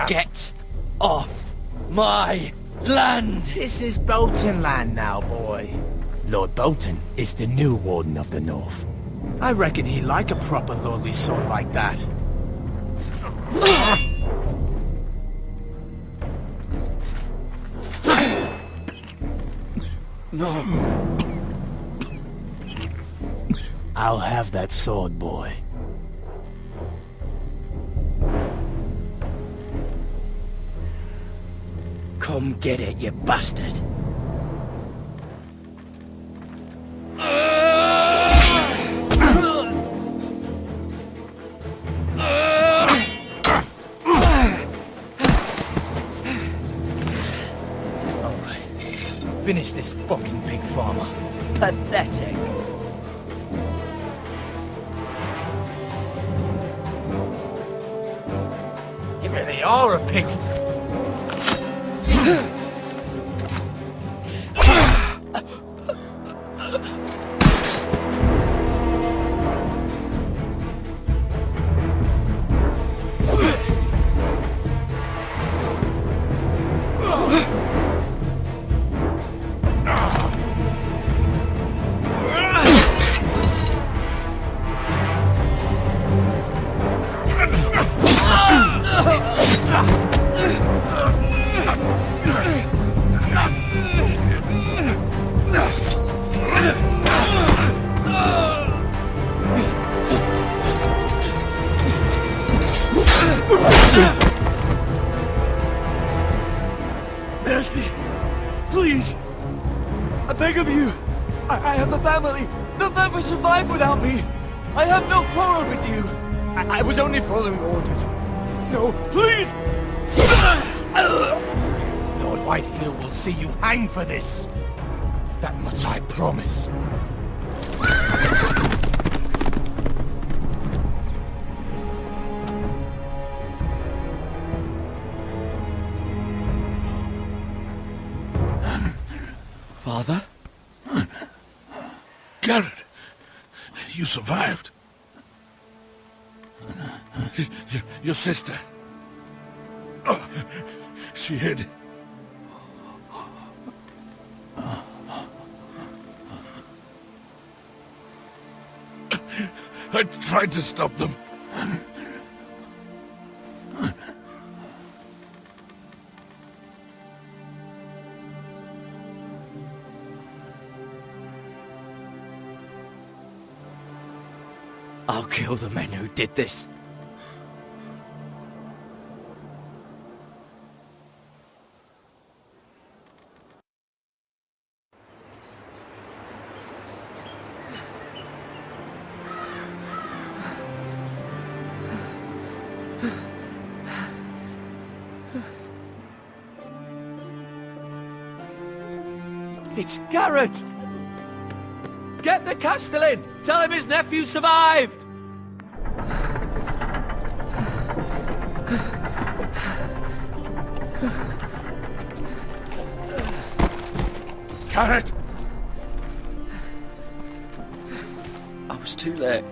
Get off my land! This is Bolton land now, boy. Lord Bolton is the new Warden of the North. I reckon he'd like a proper lordly sword like that. No. I'll have that sword, boy. Come get it, you bastard! Alright. Finish this fucking pig farmer. Pathetic. You really are a pig. Mercy! Please! I beg of you! I have a family! They'll never survive without me! I have no quarrel with you! I was only following orders. No, please! Lord Whitehill will see you hang for this. That much I promise. Father? Garrett, you survived. Your sister. Oh, she hid. I tried to stop them. I'll kill the men who did this. It's Garrett! Get the Castellan! Tell him his nephew survived! Garrett! I was too late.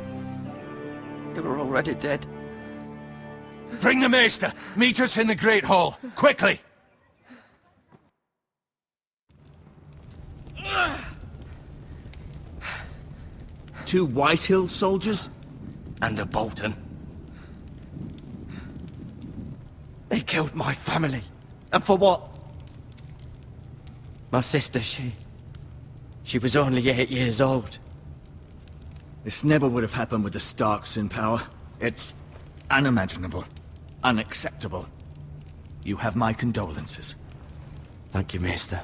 They were already dead. Bring the maester! Meet us in the Great Hall! Quickly! Two Whitehill soldiers? And a Bolton. They killed my family. And for what? My sister, she was only 8 years old. This never would have happened with the Starks in power. It's unimaginable. Unacceptable. You have my condolences. Thank you, Maester.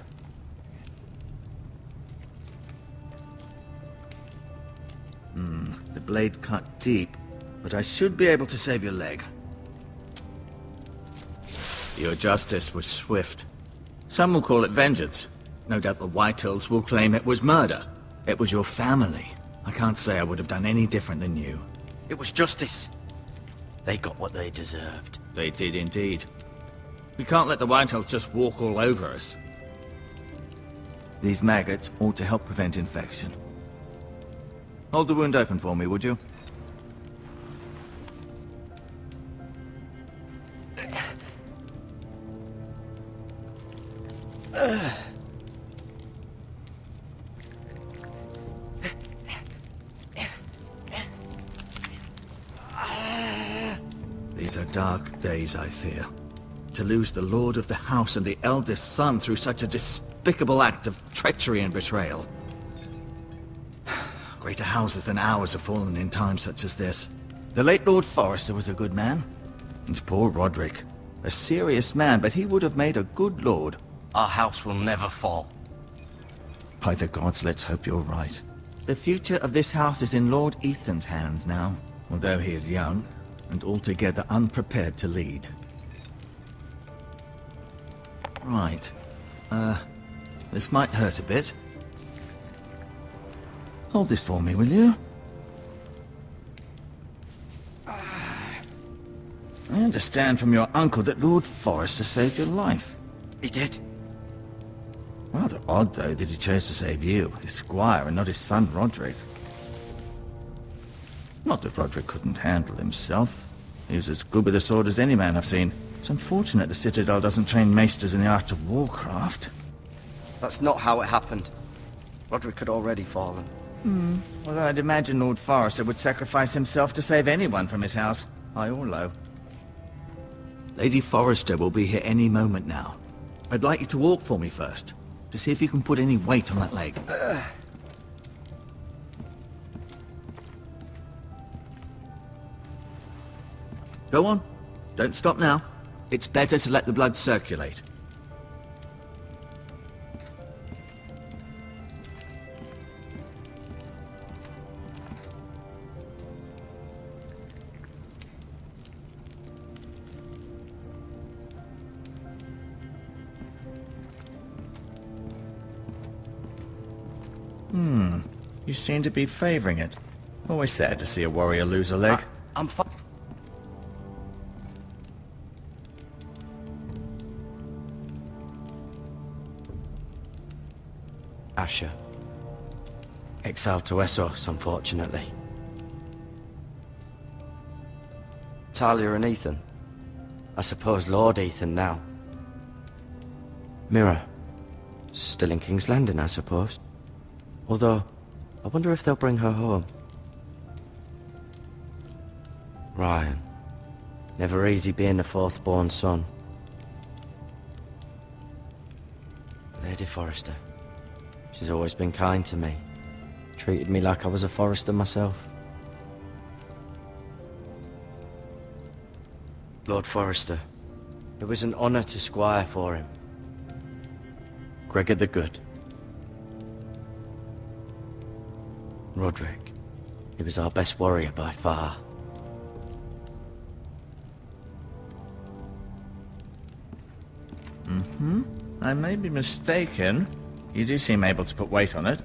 The blade cut deep, but I should be able to save your leg. Your justice was swift. Some will call it vengeance. No doubt the Whitehills will claim it was murder. It was your family. I can't say I would have done any different than you. It was justice. They got what they deserved. They did indeed. We can't let the Whitehills just walk all over us. These maggots ought to help prevent infection. Hold the wound open for me, would you? These are dark days, I fear. To lose the lord of the house and the eldest son through such a despicable act of treachery and betrayal. Greater houses than ours have fallen in times such as this. The late Lord Forrester was a good man. And poor Roderick. A serious man, but he would have made a good lord. Our house will never fall. By the gods, let's hope you're right. The future of this house is in Lord Ethan's hands now, although he is young and altogether unprepared to lead. Right. This might hurt a bit. Hold this for me, will you? I understand from your uncle that Lord Forrester saved your life. He did. Rather odd, though, that he chose to save you, his squire, and not his son Roderick. Not that Roderick couldn't handle himself. He was as good with a sword as any man I've seen. It's unfortunate the Citadel doesn't train maesters in the art of warcraft. That's not how it happened. Roderick had already fallen. Although I'd imagine Lord Forrester would sacrifice himself to save anyone from his house, high or low. Lady Forrester will be here any moment now. I'd like you to walk for me first, to see if you can put any weight on that leg. Go on. Don't stop now. It's better to let the blood circulate. You seem to be favoring it. Always sad to see a warrior lose a leg. I'm fine. Asher. Exiled to Essos, unfortunately. Talia and Ethan. I suppose Lord Ethan now. Mira. Still in King's Landing, I suppose. Although, I wonder if they'll bring her home. Ryan. Never easy being the fourth-born son. Lady Forrester. She's always been kind to me. Treated me like I was a Forrester myself. Lord Forrester. It was an honor to squire for him. Gregor the Good. Roderick. He was our best warrior by far. I may be mistaken. You do seem able to put weight on it.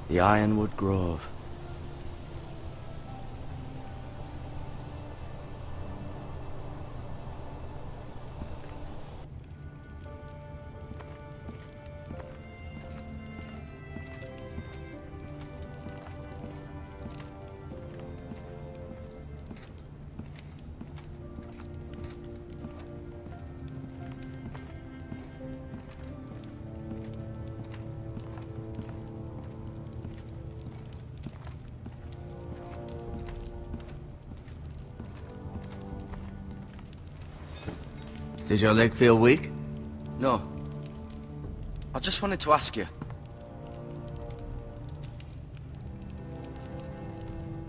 The Ironwood Grove. Did your leg feel weak? No. I just wanted to ask you.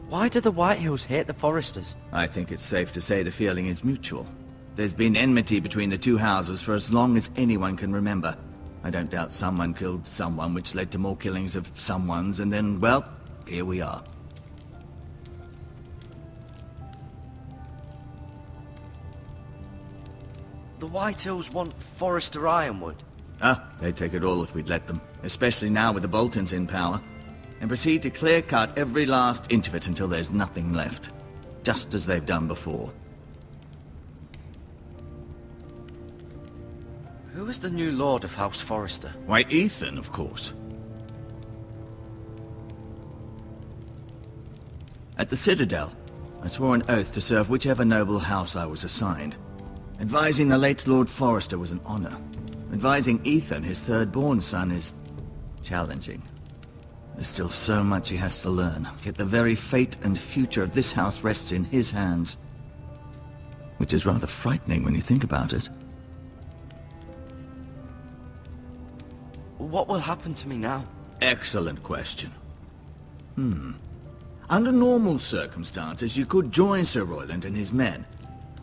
Why do the Whitehills hate the Forresters? I think it's safe to say the feeling is mutual. There's been enmity between the two houses for as long as anyone can remember. I don't doubt someone killed someone, which led to more killings of someones, and then, well, here we are. The Whitehills want Forrester Ironwood. They'd take it all if we'd let them, especially now with the Boltons in power, and proceed to clear-cut every last inch of it until there's nothing left, just as they've done before. Who is the new Lord of House Forrester? Why, Ethan, of course. At the Citadel, I swore an oath to serve whichever noble house I was assigned. Advising the late Lord Forrester was an honor. Advising Ethan, his third-born son, is challenging. There's still so much he has to learn, yet the very fate and future of this house rests in his hands. Which is rather frightening when you think about it. What will happen to me now? Excellent question. Under normal circumstances, you could join Sir Royland and his men.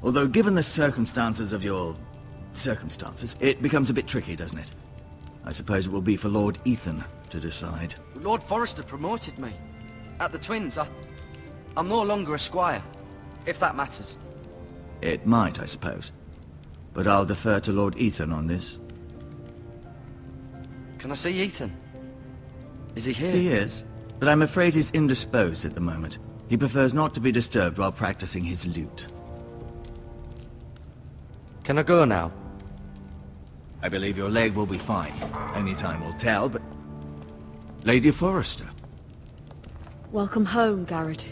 Although given the circumstances of your... circumstances, it becomes a bit tricky, doesn't it? I suppose it will be for Lord Ethan to decide. Lord Forrester promoted me. At the Twins, I'm no longer a squire, if that matters. It might, I suppose. But I'll defer to Lord Ethan on this. Can I see Ethan? Is he here? He is, but I'm afraid he's indisposed at the moment. He prefers not to be disturbed while practicing his lute. Can I go now? I believe your leg will be fine. Only time will tell, but... Lady Forrester. Welcome home, Garrett.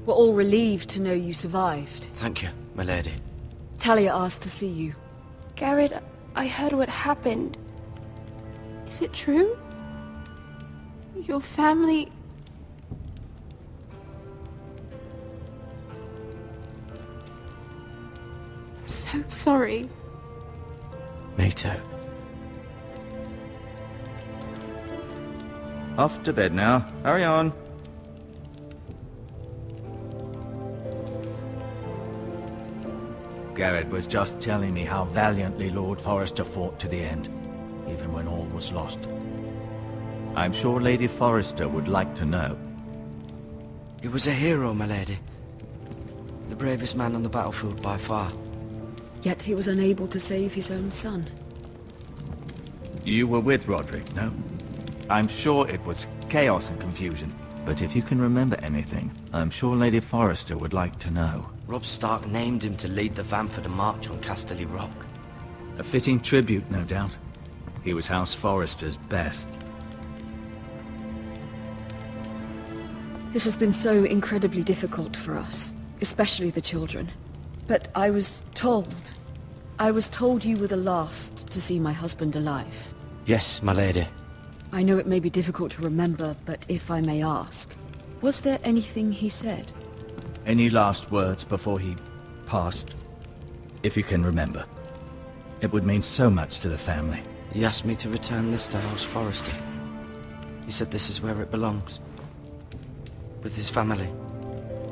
We're all relieved to know you survived. Thank you, my lady. Talia asked to see you. Garrett, I heard what happened. Is it true? Your family... I'm so sorry. Me too. Off to bed now. Hurry on. Garrett was just telling me how valiantly Lord Forrester fought to the end, even when all was lost. I'm sure Lady Forrester would like to know. He was a hero, my lady. The bravest man on the battlefield by far. Yet he was unable to save his own son. You were with Roderick, no? I'm sure it was chaos and confusion. But if you can remember anything, I'm sure Lady Forrester would like to know. Robb Stark named him to lead the van for the march on Casterly Rock. A fitting tribute, no doubt. He was House Forrester's best. This has been so incredibly difficult for us, especially the children. But I was told you were the last to see my husband alive. Yes, my lady. I know it may be difficult to remember, but if I may ask, was there anything he said? Any last words before he passed? If you can remember. It would mean so much to the family. He asked me to return this to House Forrester. He said this is where it belongs. With his family.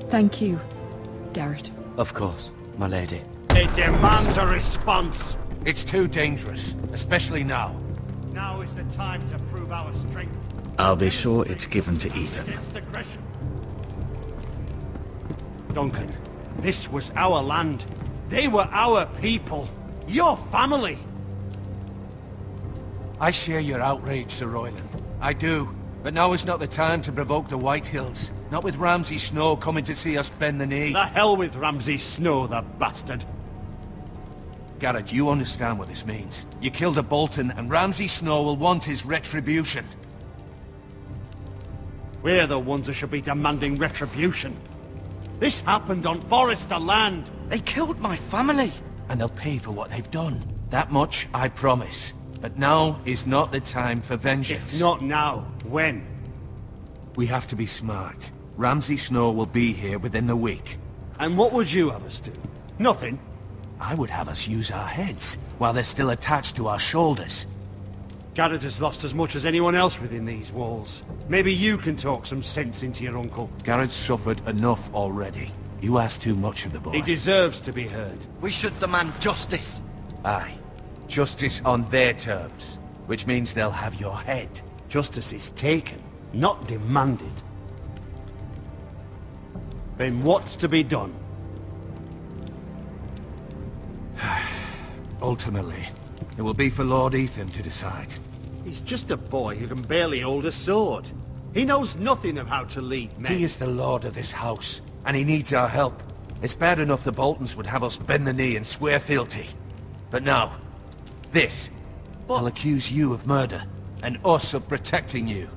Thank you, Garrett. Of course, my lady. It demands a response. It's too dangerous, especially now. Now is the time to prove our strength. I'll be sure it's given to Ethan. Against aggression. Duncan, this was our land. They were our people. Your family. I share your outrage, Sir Royland. I do. But now is not the time to provoke the Whitehills. Not with Ramsay Snow coming to see us bend the knee. The hell with Ramsay Snow, the bastard. Garrett, you understand what this means. You killed a Bolton, and Ramsay Snow will want his retribution. We're the ones who should be demanding retribution. This happened on Forrester land. They killed my family. And they'll pay for what they've done. That much, I promise. But now is not the time for vengeance. If not now, when? We have to be smart. Ramsay Snow will be here within the week. And what would you have us do? Nothing. I would have us use our heads, while they're still attached to our shoulders. Garrett has lost as much as anyone else within these walls. Maybe you can talk some sense into your uncle. Garrett's suffered enough already. You ask too much of the boy. He deserves to be heard. We should demand justice. Aye. Justice on their terms. Which means they'll have your head. Justice is taken, not demanded. Then what's to be done? Ultimately, it will be for Lord Ethan to decide. He's just a boy who can barely hold a sword. He knows nothing of how to lead men. He is the lord of this house, and he needs our help. It's bad enough the Boltons would have us bend the knee and swear fealty. But now, this I'll accuse you of murder, and us of protecting you.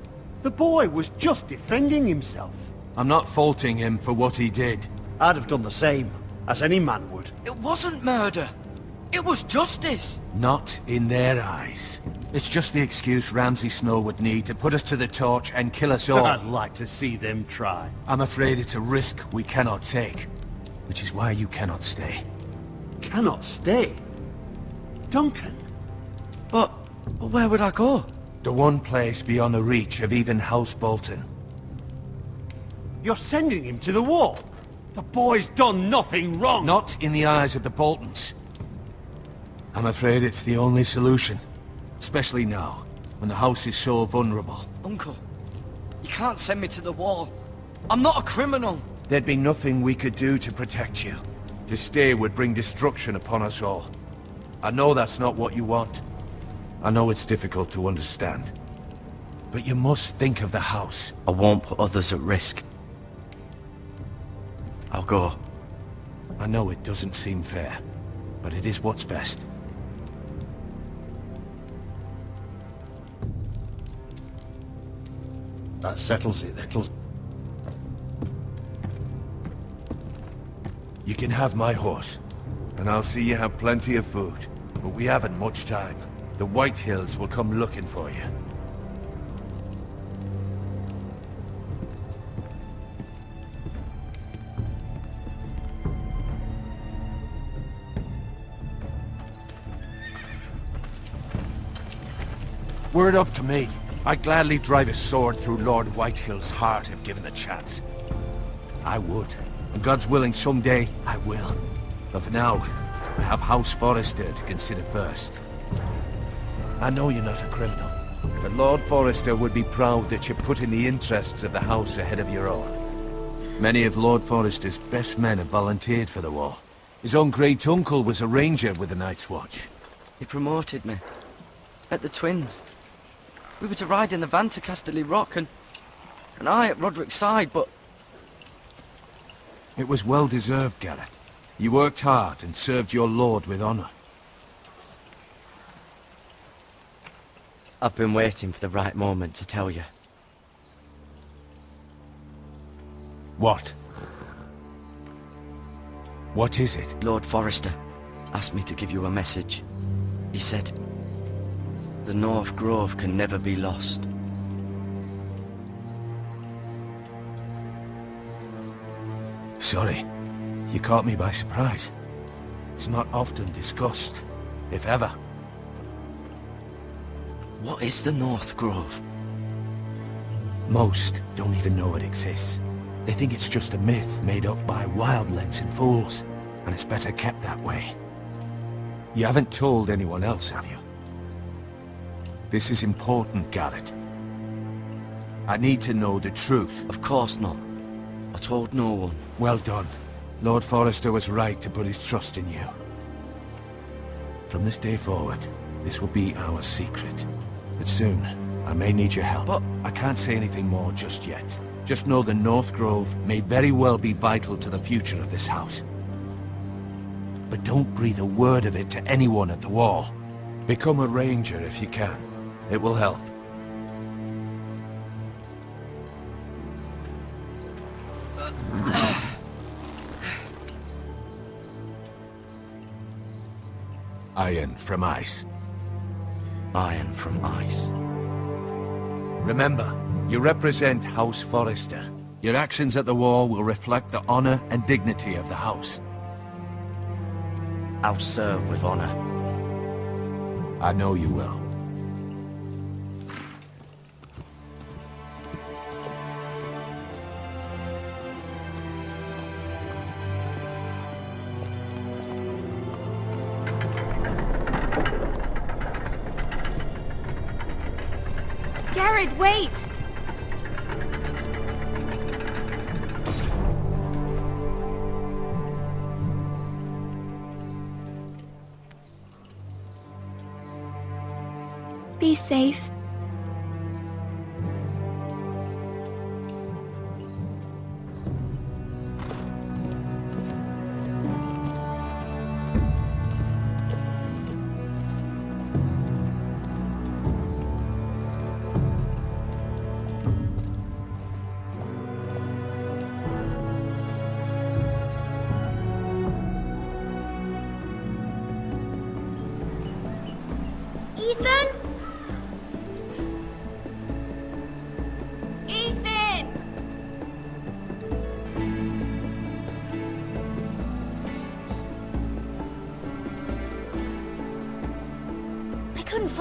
The boy was just defending himself. I'm not faulting him for what he did. I'd have done the same, as any man would. It wasn't murder. It was justice. Not in their eyes. It's just the excuse Ramsay Snow would need to put us to the torch and kill us all. I'd like to see them try. I'm afraid it's a risk we cannot take, which is why you cannot stay. Cannot stay? Duncan? But where would I go? The one place beyond the reach of even House Bolton. You're sending him to the wall? The boy's done nothing wrong! Not in the eyes of the Boltons. I'm afraid it's the only solution. Especially now, when the house is so vulnerable. Uncle, you can't send me to the wall. I'm not a criminal. There'd be nothing we could do to protect you. To stay would bring destruction upon us all. I know that's not what you want. I know it's difficult to understand. But you must think of the house. I won't put others at risk. I'll go. I know it doesn't seem fair, but it is what's best. That settles it, You can have my horse, and I'll see you have plenty of food. But we haven't much time. The White Hills will come looking for you. Were it up to me, I'd gladly drive a sword through Lord Whitehill's heart if given the chance. I would. And God's willing, someday I will. But for now, I have House Forrester to consider first. I know you're not a criminal, but Lord Forrester would be proud that you're putting the interests of the house ahead of your own. Many of Lord Forrester's best men have volunteered for the war. His own great-uncle was a ranger with the Night's Watch. He promoted me. At the Twins. We were to ride in the van to Casterly Rock, and I at Roderick's side, but... It was well-deserved, Garrett. You worked hard and served your lord with honor. I've been waiting for the right moment to tell you. What? What is it? Lord Forrester asked me to give you a message. He said, the North Grove can never be lost. Sorry. You caught me by surprise. It's not often discussed, if ever. What is the North Grove? Most don't even know it exists. They think it's just a myth made up by wildlings and fools, and it's better kept that way. You haven't told anyone else, have you? This is important, Garrett. I need to know the truth. Of course not. I told no one. Well done. Lord Forrester was right to put his trust in you. From this day forward, this will be our secret. But soon, I may need your help. But I can't say anything more just yet. Just know the North Grove may very well be vital to the future of this house. But don't breathe a word of it to anyone at the wall. Become a ranger if you can. It will help. Iron from ice. Iron from ice. Remember, you represent House Forrester. Your actions at the war will reflect the honor and dignity of the house. I'll serve with honor. I know you will. Garrett, wait! Be safe.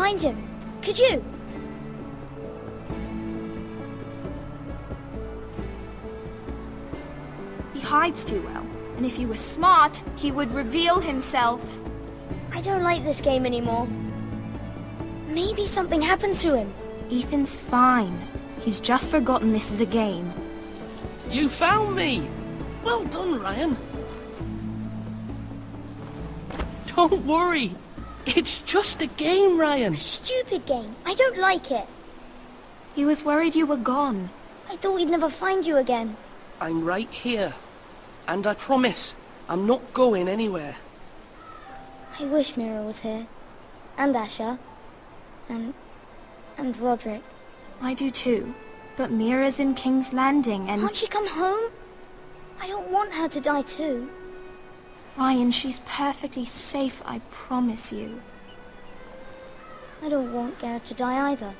find him. Could you? He hides too well, and if he were smart, he would reveal himself. I don't like this game anymore. Maybe something happened to him. Ethan's fine. He's just forgotten this is a game. You found me! Well done, Ryan. Don't worry. It's just a game, Ryan. Stupid game. I don't like it. He was worried you were gone. I thought we'd never find you again. I'm right here. And I promise, I'm not going anywhere. I wish Mira was here. And Asher. And Roderick. I do too. But Mira's in King's Landing and... Can't she come home? I don't want her to die too. Ryan, she's perfectly safe, I promise you. I don't want Garrett to die either.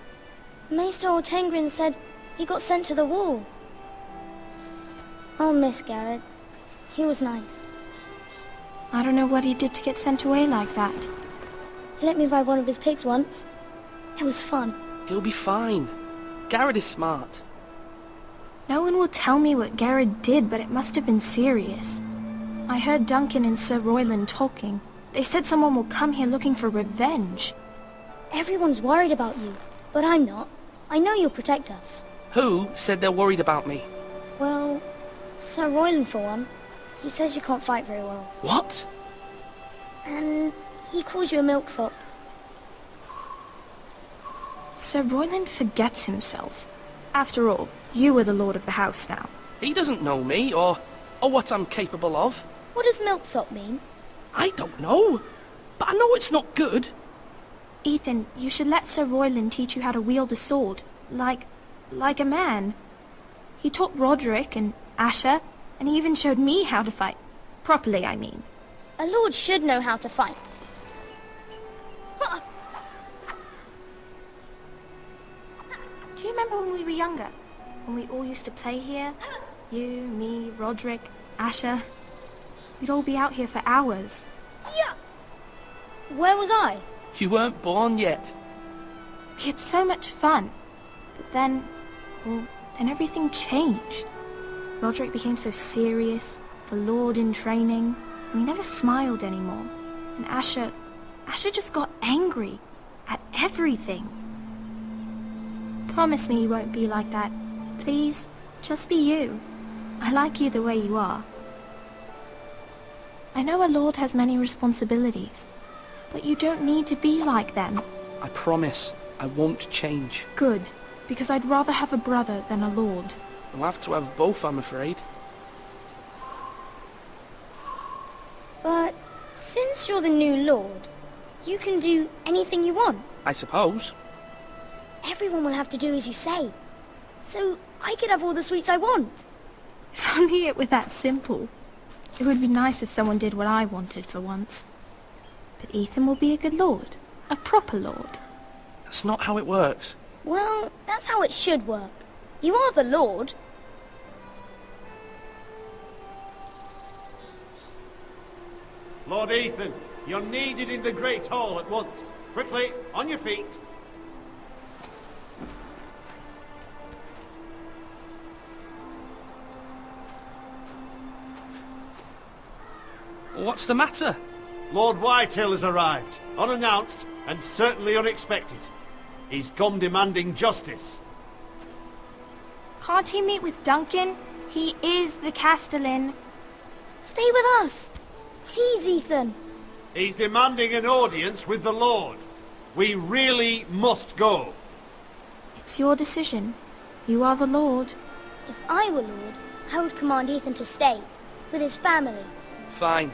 Maester Ortengrin said he got sent to the wall. I'll miss Garrett. He was nice. I don't know what he did to get sent away like that. He let me ride one of his pigs once. It was fun. He'll be fine. Garrett is smart. No one will tell me what Garrett did, but it must have been serious. I heard Duncan and Sir Royland talking. They said someone will come here looking for revenge. Everyone's worried about you, but I'm not. I know you'll protect us. Who said they're worried about me? Well, Sir Royland for one. He says you can't fight very well. What? And he calls you a milksop. Sir Royland forgets himself. After all, you are the lord of the house now. He doesn't know me, or what I'm capable of. What does milksop mean? I don't know, but I know it's not good. Ethan, you should let Sir Royland teach you how to wield a sword. Like a man. He taught Roderick and Asher, and he even showed me how to fight. Properly, I mean. A lord should know how to fight. Do you remember when we were younger? When we all used to play here? You, me, Roderick, Asher. We'd all be out here for hours. Yeah. Where was I? You weren't born yet. We had so much fun. But then everything changed. Roderick became so serious, the lord in training, and he never smiled anymore. And Asher just got angry at everything. Promise me you won't be like that. Please, just be you. I like you the way you are. I know a lord has many responsibilities, but you don't need to be like them. I promise, I won't change. Good, because I'd rather have a brother than a lord. I'll have to have both, I'm afraid. But since you're the new lord, you can do anything you want. I suppose. Everyone will have to do as you say. So I could have all the sweets I want. If only it were that simple. It would be nice if someone did what I wanted for once. But Ethan will be a good lord. A proper lord. That's not how it works. Well, that's how it should work. You are the lord. Lord Ethan, you're needed in the Great Hall at once. Quickly, on your feet. What's the matter? Lord Whitehill has arrived, unannounced and certainly unexpected. He's come demanding justice. Can't he meet with Duncan? He is the Castellan. Stay with us. Please, Ethan. He's demanding an audience with the Lord. We really must go. It's your decision. You are the lord. If I were lord, I would command Ethan to stay, with his family. Fine.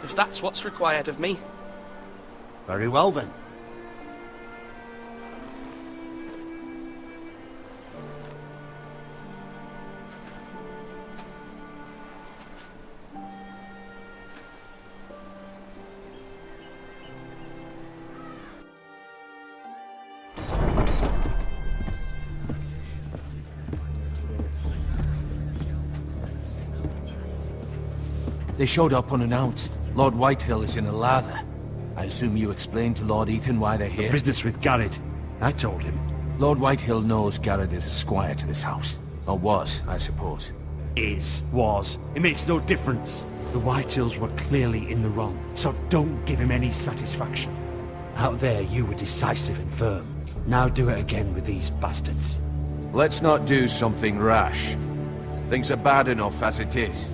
If that's what's required of me. Very well then. They showed up unannounced. Lord Whitehill is in a lather. I assume you explained to Lord Ethan why they're here? Business with Garrett. I told him. Lord Whitehill knows Garrett is a squire to this house. Or was, I suppose. Was. It makes no difference. The Whitehills were clearly in the wrong, so don't give him any satisfaction. Out there, you were decisive and firm. Now do it again with these bastards. Let's not do something rash. Things are bad enough as it is.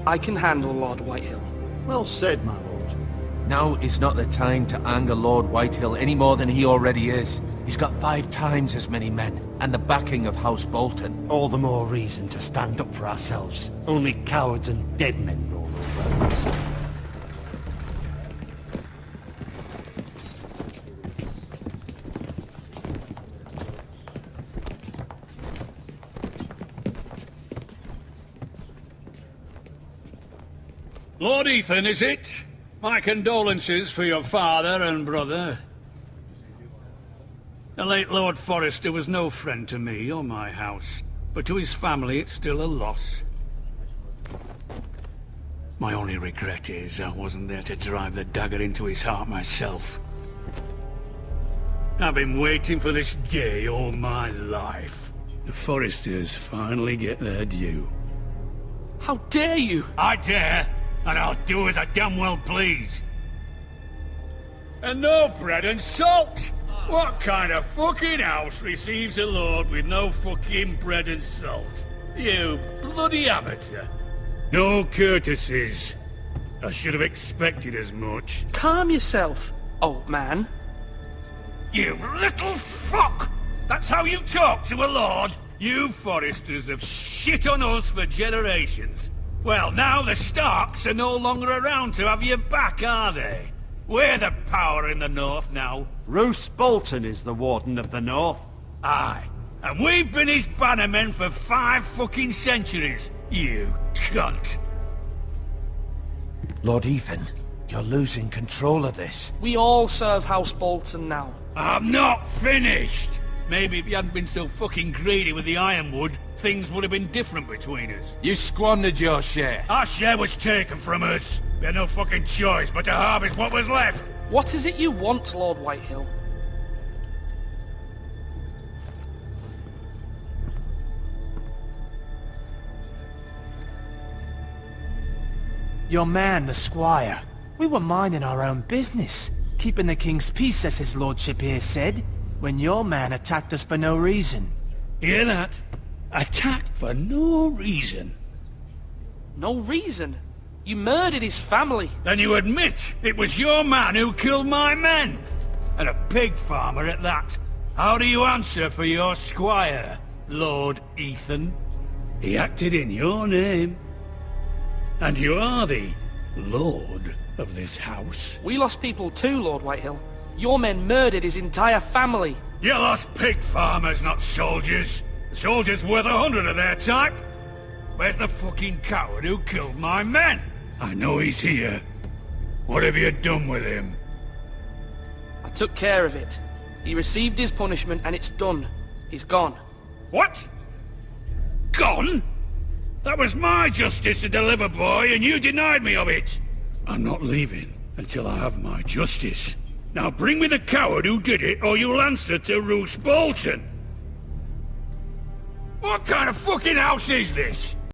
I can handle Lord Whitehill. Well said, my lord. Now is not the time to anger Lord Whitehill any more than he already is. He's got 5 times as many men, and the backing of House Bolton. All the more reason to stand up for ourselves. Only cowards and dead men roll over. Lord Ethan, is it? My condolences for your father and brother. The late Lord Forrester was no friend to me or my house, but to his family it's still a loss. My only regret is I wasn't there to drive the dagger into his heart myself. I've been waiting for this day all my life. The Forresters finally get their due. How dare you! I dare, and I'll do as I damn well please. And no bread and salt! What kind of fucking house receives a lord with no fucking bread and salt? You bloody amateur. No courtesies. I should have expected as much. Calm yourself, old man. You little fuck! That's how you talk to a lord? You Forresters have shit on us for generations. Well, now the Starks are no longer around to have your back, are they? We're the power in the north now. Roose Bolton is the Warden of the North. Aye. And we've been his bannermen for 5 fucking centuries, you cunt. Lord Ethan, you're losing control of this. We all serve House Bolton now. I'm not finished! Maybe if you hadn't been so fucking greedy with the ironwood, things would have been different between us. You squandered your share. Our share was taken from us. We had no fucking choice but to harvest what was left. What is it you want, Lord Whitehill? Your man, the squire. We were minding our own business, keeping the king's peace, as his lordship here said, when your man attacked us for no reason. Hear that? Attacked for no reason. No reason? You murdered his family. Then you admit it was your man who killed my men. And a pig farmer at that. How do you answer for your squire, Lord Ethan? He acted in your name. And you are the lord of this house. We lost people too, Lord Whitehill. Your men murdered his entire family. You lost pig farmers, not soldiers. The soldiers worth 100 of their type. Where's the fucking coward who killed my men? I know he's here. What have you done with him? I took care of it. He received his punishment and it's done. He's gone. What? Gone? That was my justice to deliver, boy, and you denied me of it. I'm not leaving until I have my justice. Now bring me the coward who did it, or you'll answer to Roose Bolton. What kind of fucking house is this?